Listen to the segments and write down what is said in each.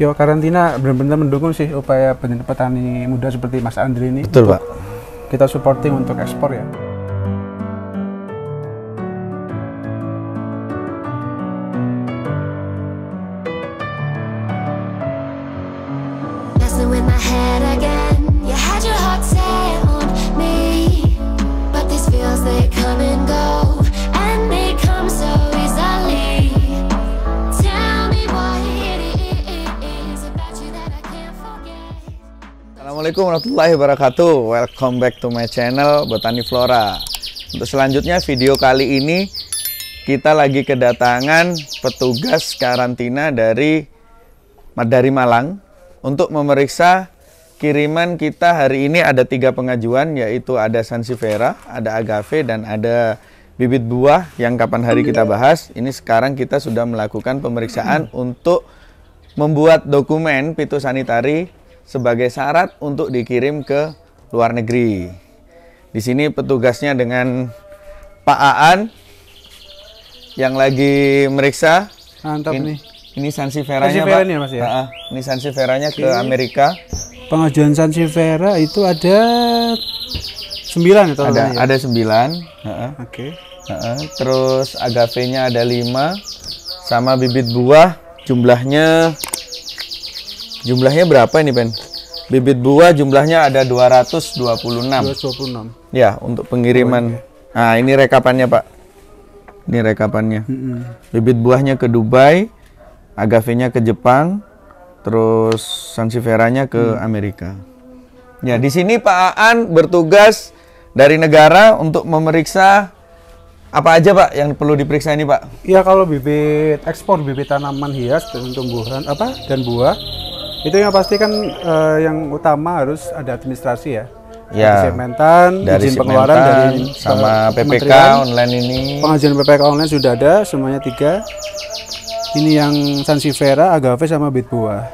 Bio Karantina benar-benar mendukung sih upaya petani muda seperti Mas Andri ini. Betul, Pak. Kita supporting untuk ekspor ya. With my head again, you had your heart set on me, but these feels they come and go, and they come so easily. Tell me what it is about you that I can't forget. Assalamualaikum warahmatullahi wabarakatuh. Welcome back to my channel Botani Flora. Untuk selanjutnya video kali ini kita lagi kedatangan petugas karantina dari Malang untuk memeriksa kiriman kita. Hari ini ada 3 pengajuan, yaitu ada Sansevieria, ada Agave, dan ada bibit buah yang kapan hari kita bahas. Ini sekarang kita sudah melakukan pemeriksaan untuk membuat dokumen fitosanitari sebagai syarat untuk dikirim ke luar negeri. Di sini petugasnya dengan Pak Aan yang lagi meriksa. Mantap nih. Ini Sansevieria-nya, Pak. Ya, Mas, ya? Ini Sansevieria-nya ke Amerika. Pengajuan Sansevieria itu ada 9 ya totalnya? Ada 9. Oke. Terus Agave-nya ada 5. Sama bibit buah jumlahnya berapa ini, Ben? Bibit buah jumlahnya ada 226. 226. Ya, untuk pengiriman. Nah, ini rekapannya, Pak. Ini rekapannya. Bibit buahnya ke Dubai, Agave-nya ke Jepang, terus Sansevieria-nya ke Amerika. Ya, di sini Pak Aan bertugas dari negara untuk memeriksa apa aja, Pak, yang perlu diperiksa ini, Pak? Ya, kalau bibit ekspor bibit tanaman hias dan tumbuhan dan buah itu yang pasti kan yang utama harus ada administrasi ya. Ya, Segmentan, izin pengeluaran dari sama PPK online ini. Pengajuan PPK online sudah ada semuanya 3. Ini yang Sansevieria, Agave, sama bibit buah.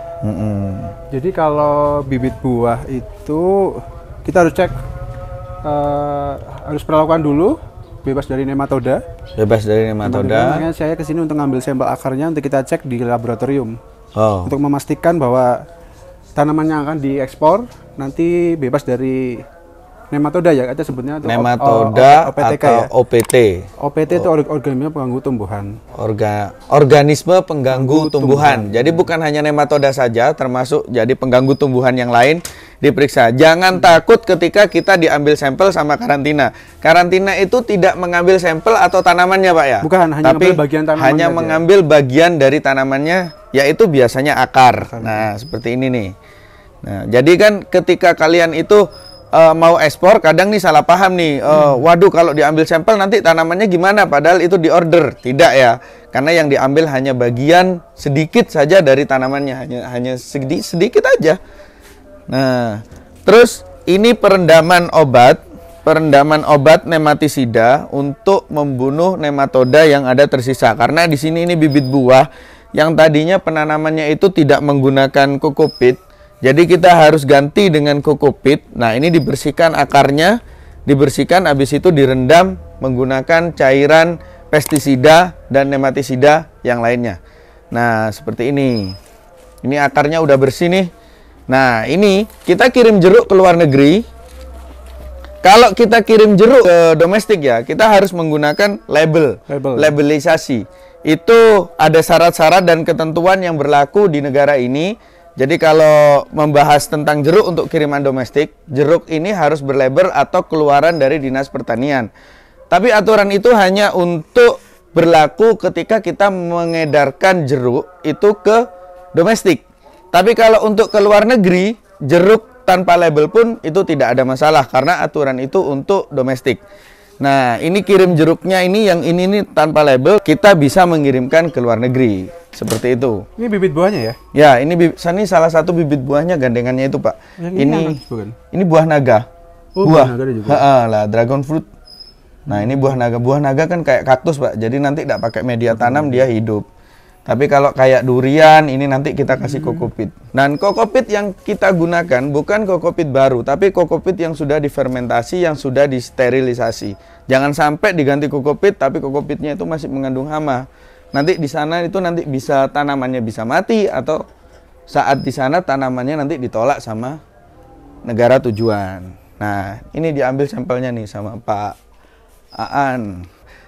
Jadi kalau bibit buah itu kita harus cek, harus perlakuan dulu, bebas dari nematoda. Bebas dari nematoda. Makanya saya kesini untuk ngambil sampel akarnya untuk kita cek di laboratorium. Untuk memastikan bahwa tanaman yang akan diekspor nanti bebas dari nematoda ya, kita sebutnya itu nematoda OPTK atau ya. OPT. OPT itu organisme pengganggu tumbuhan. Organisme pengganggu tumbuhan. Jadi bukan hanya nematoda saja, termasuk jadi pengganggu tumbuhan yang lain diperiksa. Jangan takut ketika kita diambil sampel sama karantina. Karantina itu tidak mengambil sampel atau tanamannya, Pak ya. Bukan, hanya tapi bagian tanamannya hanya aja. mengambil bagian dari tanamannya, yaitu biasanya akar. Nah, seperti ini nih. Nah, jadi kan ketika kalian itu mau ekspor, kadang nih salah paham nih, waduh kalau diambil sampel nanti tanamannya gimana, padahal itu diorder. Tidak ya, karena yang diambil hanya bagian sedikit saja dari tanamannya, hanya sedikit aja. Nah, terus ini perendaman obat nematisida untuk membunuh nematoda yang ada tersisa. Karena di sini ini bibit buah yang tadinya penanamannya itu tidak menggunakan kokopit. Jadi kita harus ganti dengan kokopit. Nah, ini dibersihkan akarnya, dibersihkan, habis itu direndam menggunakan cairan pestisida dan nematisida yang lainnya. Nah, seperti ini. Ini akarnya udah bersih nih. Nah, ini kita kirim jeruk ke luar negeri. Kalau kita kirim jeruk ke domestik ya, kita harus menggunakan labelisasi. Itu ada syarat-syarat dan ketentuan yang berlaku di negara ini. Jadi kalau membahas tentang jeruk untuk kiriman domestik, jeruk ini harus berlabel atau keluaran dari Dinas Pertanian. Tapi aturan itu hanya untuk berlaku ketika kita mengedarkan jeruk itu ke domestik. Tapi kalau untuk ke luar negeri, jeruk tanpa label pun itu tidak ada masalah karena aturan itu untuk domestik. Nah, ini kirim jeruknya yang ini nih tanpa label, kita bisa mengirimkan ke luar negeri. Seperti itu. Ini bibit buahnya ya? Ya, ini salah satu bibit buahnya, gandengannya itu, Pak. Ini buah naga. Buah naga juga. Lah, dragon fruit. Nah, ini buah naga. Buah naga kan kayak kaktus, Pak. Jadi nanti tidak pakai media tanam, dia hidup. Tapi kalau kayak durian, ini nanti kita kasih kokopit. Dan kokopit yang kita gunakan bukan kokopit baru, tapi kokopit yang sudah difermentasi, yang sudah disterilisasi. Jangan sampai diganti kokopit, tapi kokopitnya itu masih mengandung hama. Nanti di sana itu nanti bisa tanamannya bisa mati atau saat di sana tanamannya nanti ditolak sama negara tujuan. Nah, ini diambil sampelnya nih sama Pak Aan.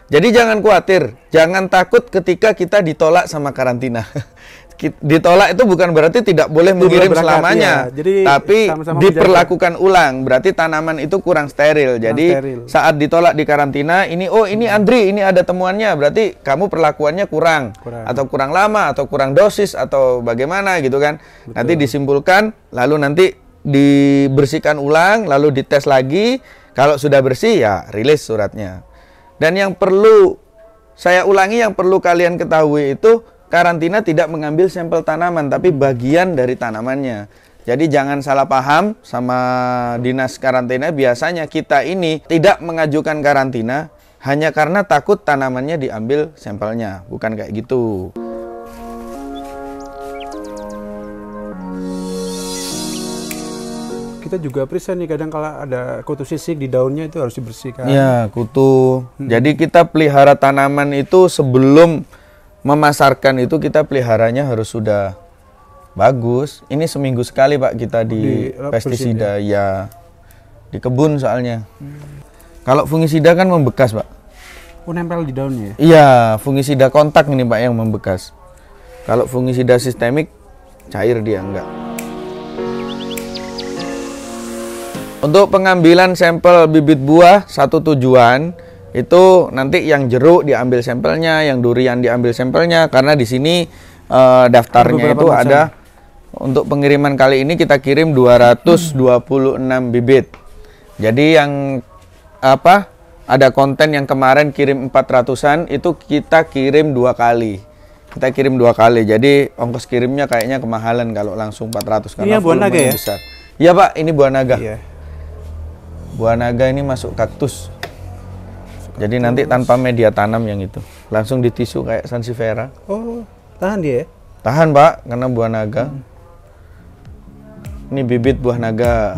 Jadi jangan khawatir, jangan takut ketika kita ditolak sama karantina. Ditolak itu bukan berarti tidak boleh mengirim selamanya, ya. Jadi, tapi sama-sama diperlakukan ulang. Berarti tanaman itu kurang steril. Jadi saat ditolak di karantina, ini Andri, ini ada temuannya. Berarti kamu perlakuannya kurang, atau kurang lama, atau kurang dosis, atau bagaimana gitu kan? Betul. Nanti disimpulkan, lalu nanti dibersihkan ulang, lalu dites lagi. Kalau sudah bersih ya rilis suratnya. Dan yang perlu saya ulangi, yang perlu kalian ketahui itu, karantina tidak mengambil sampel tanaman, tapi bagian dari tanamannya. Jadi jangan salah paham sama dinas karantina. Biasanya kita ini tidak mengajukan karantina hanya karena takut tanamannya diambil sampelnya. Bukan kayak gitu. Kita juga periksa nih, kadang kalau ada kutu sisik di daunnya itu harus dibersihkan. Ya, kutu. Jadi kita pelihara tanaman itu sebelum memasarkan itu kita peliharanya harus sudah bagus. Ini seminggu sekali Pak kita di pestisida ya. Di kebun soalnya. Kalau fungisida kan membekas Pak. Oh, nempel di daunnya ya? Iya, fungisida kontak ini Pak yang membekas. Kalau fungisida sistemik cair dia enggak. Untuk pengambilan sampel bibit buah satu tujuan. Itu nanti yang jeruk diambil sampelnya, yang durian diambil sampelnya, karena di sini daftarnya itu macam. Ada untuk pengiriman kali ini kita kirim 226 bibit. Jadi yang ada konten yang kemarin kirim 400-an itu kita kirim 2 kali. Kita kirim 2 kali. Jadi ongkos kirimnya kayaknya kemahalan kalau langsung 400 karena buah naga ya? Besar. Iya Pak, ini buah naga. Iya. Buah naga ini masuk kaktus. Jadi nanti tanpa media tanam yang itu, langsung ditisu kayak sansevieria. Oh, tahan dia ya? Tahan Pak, karena buah naga. Ini bibit buah naga.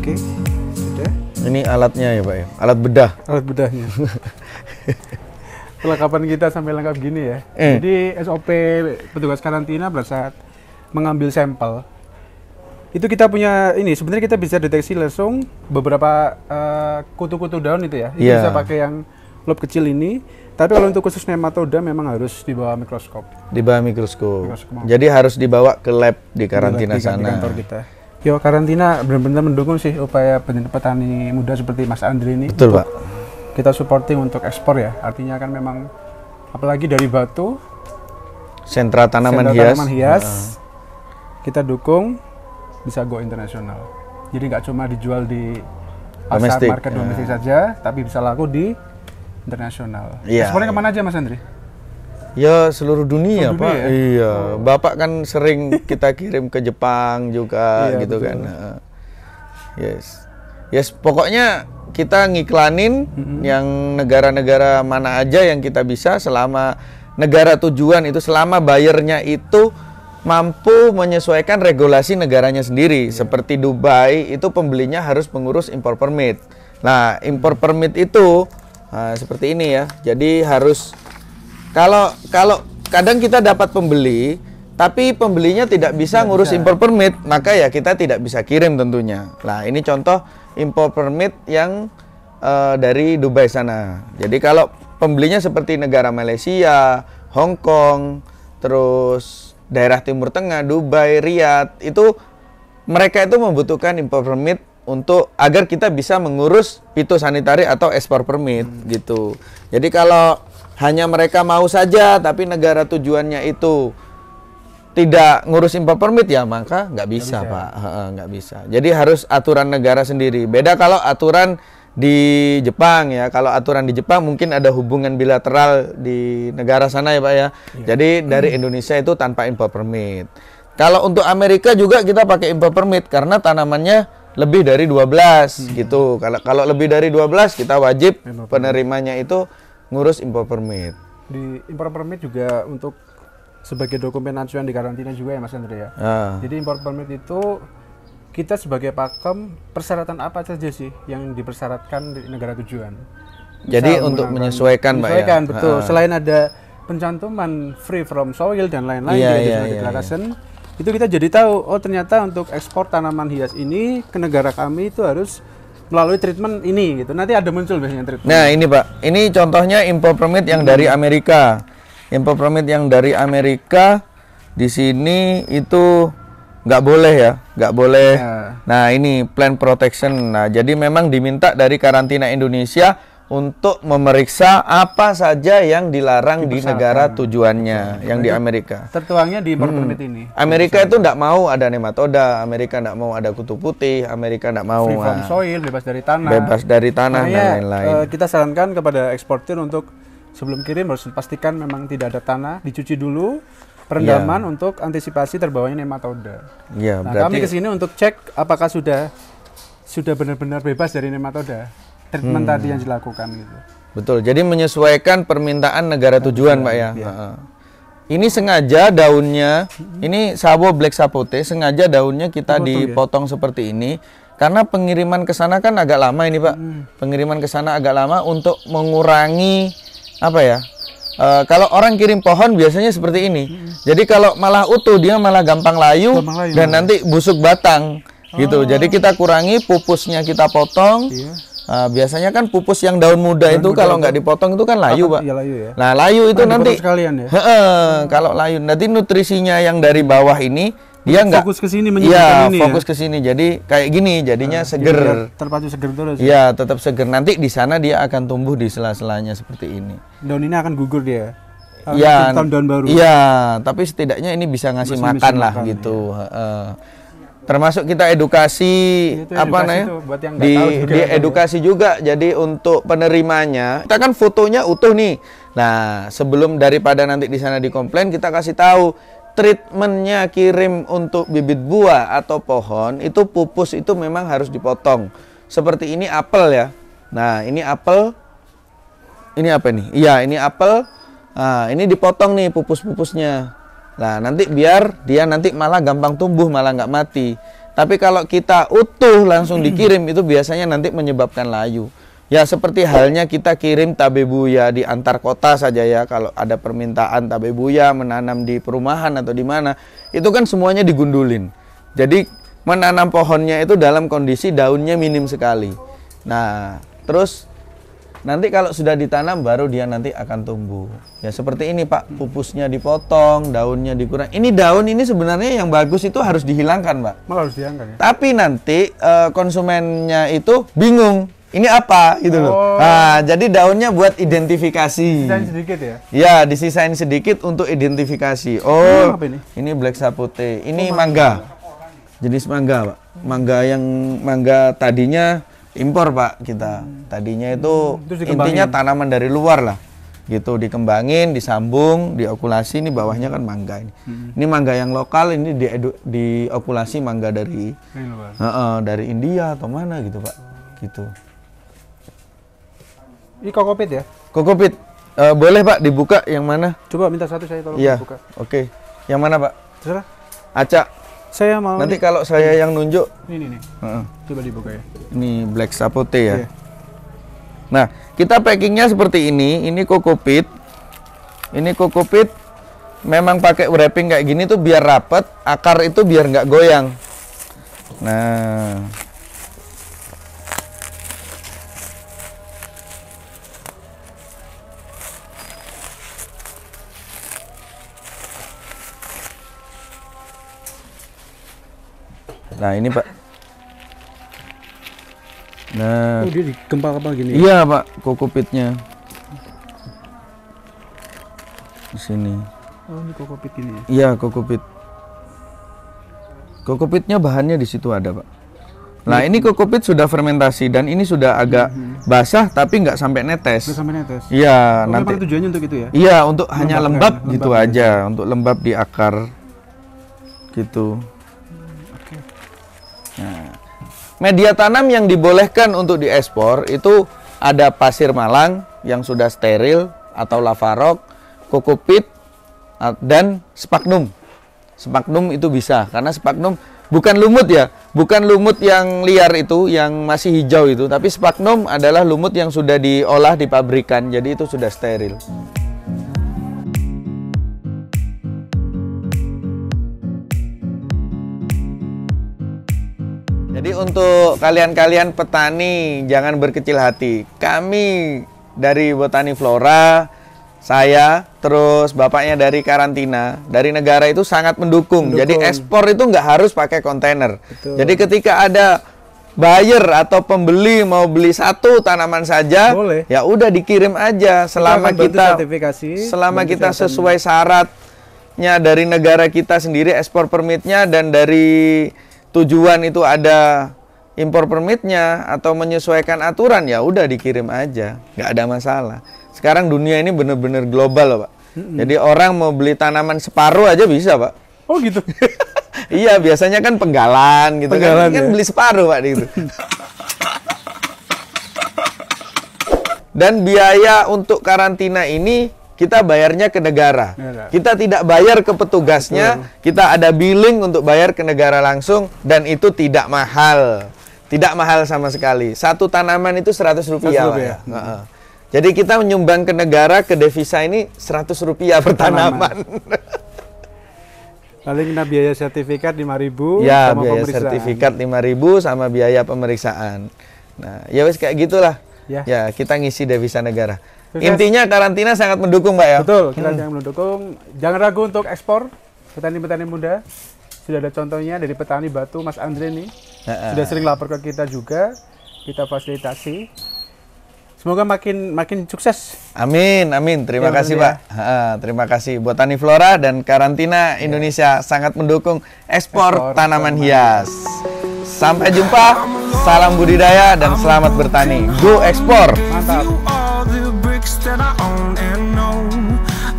Oke, sudah. Ini alatnya ya Pak ya, alat bedah. Alat bedahnya. Perlengkapan kita sampai lengkap gini ya. Jadi SOP petugas karantina pada saat mengambil sampel itu kita punya ini, sebenarnya kita bisa deteksi langsung beberapa kutu-kutu daun itu ya. Itu bisa pakai yang loop kecil ini. Tapi kalau untuk khusus nematoda memang harus di bawah mikroskop. Di bawah mikroskop. Jadi harus dibawa ke lab di karantina sana. Di kantor kita. Yo, karantina benar-benar mendukung sih upaya petani muda seperti Mas Andri ini. Betul Pak. Kita supporting untuk ekspor ya, artinya kan memang apalagi dari Batu, sentra tanaman hias, kita dukung bisa go internasional. Jadi nggak cuma dijual di pasar market domestik saja, tapi bisa laku di internasional. Ekspornya kemana aja Mas Andri? Ya seluruh dunia Pak. Ya? Iya, Bapak kan sering kita kirim ke Jepang juga gitu betul. Kan. Yes, pokoknya kita ngiklanin yang negara-negara mana aja yang kita bisa, selama negara tujuan itu, selama bayarnya itu mampu menyesuaikan regulasi negaranya sendiri. Seperti Dubai itu pembelinya harus mengurus impor permit. Nah, impor permit itu seperti ini ya. Jadi harus kalau kadang kita dapat pembeli tapi pembelinya tidak bisa ngurus impor permit, maka ya kita tidak bisa kirim tentunya. Nah, ini contoh impor permit yang dari Dubai sana. Jadi kalau pembelinya seperti negara Malaysia, Hong Kong, terus daerah Timur Tengah, Dubai, Riyadh, itu mereka itu membutuhkan impor permit untuk agar kita bisa mengurus fitosanitari atau ekspor permit gitu. Jadi kalau hanya mereka mau saja tapi negara tujuannya itu tidak ngurus impor permit ya maka nggak bisa Pak, nggak bisa. Jadi harus aturan negara sendiri. Beda kalau aturan di Jepang ya. Kalau aturan di Jepang mungkin ada hubungan bilateral di negara sana ya Pak ya. Jadi dari Indonesia itu tanpa impor permit. Kalau untuk Amerika juga kita pakai impor permit karena tanamannya lebih dari 12 gitu. Kalau lebih dari 12 kita wajib penerimanya itu ngurus impor permit. Di impor permit juga untuk sebagai dokumen acuan di karantina juga ya Mas Andre ya. Jadi impor permit itu kita sebagai Pakem persyaratan apa saja sih yang dipersyaratkan di negara tujuan? Jadi Misal untuk menggunakan- menyesuaikan, Pak, ya? menyesuaikan, betul. Ha. Selain ada pencantuman free from soil dan lain-lain Iya, di iya, Additional iya, Declaration, itu kita jadi tahu, oh ternyata untuk ekspor tanaman hias ini ke negara kami itu harus melalui treatment ini gitu. Nanti ada muncul biasanya treatment. Nah ini Pak, ini contohnya import permit yang dari Amerika. Import permit yang dari Amerika di sini itu nggak boleh ya, nggak boleh. Ya. Nah ini plant protection. Nah jadi memang diminta dari karantina Indonesia untuk memeriksa apa saja yang dilarang di negara tujuannya, yang di Amerika. Tertuangnya di import permit ini. Amerika itu nggak mau ada nematoda, Amerika nggak mau ada kutu putih, Amerika nggak mau Free from soil, bebas dari tanah. bebas dari tanah Makanya, dan lain-lain. kita sarankan kepada eksportir untuk sebelum kirim harus pastikan memang tidak ada tanah, dicuci dulu, perendaman untuk antisipasi terbawanya nematoda. Iya, Nah, berarti kami kesini untuk cek apakah sudah benar-benar bebas dari nematoda. Treatment tadi yang dilakukan gitu. betul. Jadi menyesuaikan permintaan negara tujuan, Pak ya. Heeh. Ini sengaja daunnya, ini sawo black sapote, sengaja daunnya kita dipotong seperti ini karena pengiriman ke sana kan agak lama ini, Pak. Pengiriman ke sana agak lama untuk mengurangi apa ya? Kalau orang kirim pohon biasanya seperti ini. Jadi kalau malah utuh dia malah gampang layu, dan nanti busuk batang gitu. Jadi kita kurangi pupusnya, kita potong. Iya. Biasanya kan pupus yang daun muda itu kalau nggak dipotong itu kan layu, Pak. Iya layu ya. Nah, layu itu nanti sekalian ya. kalau layu nanti nutrisinya yang dari bawah ini dia nggak Fokus ke sini Iya, menyebutkan ini fokus ke sini. Jadi kayak gini, jadinya seger. Biar terpacu seger terus. Iya, tetap seger. Nanti di sana dia akan tumbuh di sela-selanya seperti ini. Daun ini akan gugur dia. Iya, Tahun baru. Iya, tapi setidaknya ini bisa ngasih Bisa makan lah makan, gitu. Termasuk kita edukasi Itu apa edukasi namanya? tuh buat yang nggak tahu juga. Di edukasi juga. Jadi untuk penerimanya, kita kan fotonya utuh nih. Nah, sebelum daripada nanti di sana dikomplain, kita kasih tahu treatmentnya kirim untuk bibit buah atau pohon itu pupus itu memang harus dipotong. Seperti ini apel ya. Nah, ini apel. Ini apa nih? Iya, ini apel. Nah, ini dipotong nih pupus-pupusnya. Nah, nanti biar dia nanti malah gampang tumbuh, malah nggak mati. Tapi kalau kita utuh langsung dikirim itu biasanya nanti menyebabkan layu. Ya seperti halnya kita kirim tabebuya di antar kota saja ya. Kalau ada permintaan tabebuya menanam di perumahan atau di mana, itu kan semuanya digundulin. Jadi menanam pohonnya itu dalam kondisi daunnya minim sekali. Nah, terus nanti kalau sudah ditanam baru dia nanti akan tumbuh. Ya seperti ini, Pak, pupusnya dipotong, daunnya dikurangi. Ini daun ini sebenarnya yang bagus itu harus dihilangkan, Pak. Malah harus diangkat ya. Tapi nanti konsumennya itu bingung. Ini apa gitu loh. Nah, jadi daunnya buat identifikasi. Sisain sedikit ya. Ya, disisain sedikit untuk identifikasi. Oh, apa ini? Ini black sapote. Ini mangga. Jenis mangga, Pak. Mangga tadinya impor, Pak, kita. Tadinya itu intinya tanaman dari luar lah. Gitu, dikembangin, disambung, diokulasi. Ini bawahnya kan mangga ini. Ini mangga yang lokal, ini diokulasi mangga dari dari India atau mana gitu, Pak. Gitu. Ini kokopit ya? Kokopit. Boleh, Pak, dibuka yang mana? Coba minta satu saya tolong Iya. buka. Oke. Yang mana, Pak? Terserah. Acak. Saya mau Nanti kalau saya yang nunjuk. ini nih. Coba dibuka ya. Ini black sapote ya. Iya. Nah, kita packingnya seperti ini. Ini kokopit. Ini kokopit memang pakai wrapping kayak gini tuh biar rapet, akar itu biar nggak goyang. Nah, ini Pak. Nah, Oh, dia digempal-gempal gini. iya Pak, kokopitnya di sini. Oh, ini kokopit gini ya. Iya, kokopit. Kokopitnya bahannya di situ ada, Pak. Nah, ini kokopit sudah fermentasi dan ini sudah agak basah tapi nggak sampai netes. Terus sampai netes. Iya, Oh, nanti. memang tujuannya untuk itu ya. Iya, untuk hanya lembab lembab gitu ya. aja, untuk lembab di akar. Gitu. Nah, media tanam yang dibolehkan untuk diekspor itu ada pasir malang yang sudah steril atau lavarok, kokopit, dan sphagnum. Sphagnum itu bisa karena sphagnum bukan lumut ya, bukan lumut yang liar itu, yang masih hijau itu, tapi sphagnum adalah lumut yang sudah diolah di pabrikan, jadi itu sudah steril. Jadi untuk kalian-kalian petani jangan berkecil hati. Kami dari Botani Flora, saya, terus bapaknya dari karantina, dari negara itu sangat mendukung. Jadi ekspor itu nggak harus pakai kontainer. Betul. Jadi ketika ada buyer atau pembeli mau beli satu tanaman saja, boleh. Ya udah dikirim aja selama kita sesuai syaratnya dari negara kita sendiri, ekspor permitnya, dan dari tujuan itu ada impor permitnya atau menyesuaikan aturan, ya udah dikirim aja, nggak ada masalah. Sekarang dunia ini bener-bener global loh, Pak. Jadi orang mau beli tanaman separuh aja bisa, Pak. Oh gitu. Iya, biasanya kan penggalan gitu, penggalan, kan ya? Beli separuh, Pak, gitu. Dan biaya untuk karantina ini kita bayarnya ke negara. Kita tidak bayar ke petugasnya, kita ada billing untuk bayar ke negara langsung, dan itu tidak mahal. Tidak mahal sama sekali. Satu tanaman itu 100 rupiah. Ya. Jadi kita menyumbang ke negara, ke devisa ini 100 rupiah per tanaman. Paling kena biaya sertifikat 5.000 ya, sama biaya pemeriksaan. sertifikat 5.000 sama biaya pemeriksaan. Nah, ya wes kayak gitulah. Ya, kita ngisi devisa negara. Intinya karantina sangat mendukung, Pak, ya. Betul, kita jangan mendukung. Jangan ragu untuk ekspor petani-petani muda. Sudah ada contohnya dari petani batu, Mas Andre nih. Sudah sering lapor ke kita juga. Kita fasilitasi. Semoga makin sukses. Amin, amin. Terima kasih, Pak. Terima kasih. Botani Flora dan Karantina Indonesia sangat mendukung ekspor tanaman hias. Sampai jumpa. Salam budidaya dan selamat bertani. Go ekspor. Mantap. That I own and know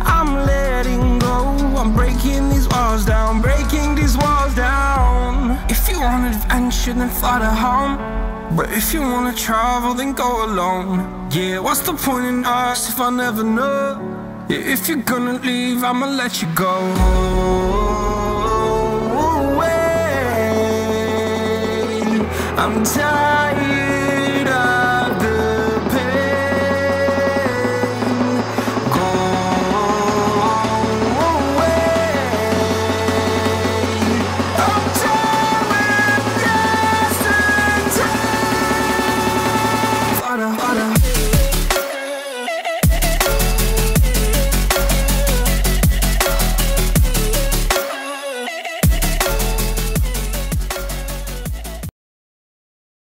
I'm letting go. I'm breaking these walls down, breaking these walls down. If you want adventure, then fly to home. But if you wanna travel, then go alone. Yeah, what's the point in us if I never know? Yeah, if you're gonna leave, I'ma let you go. I'm tired.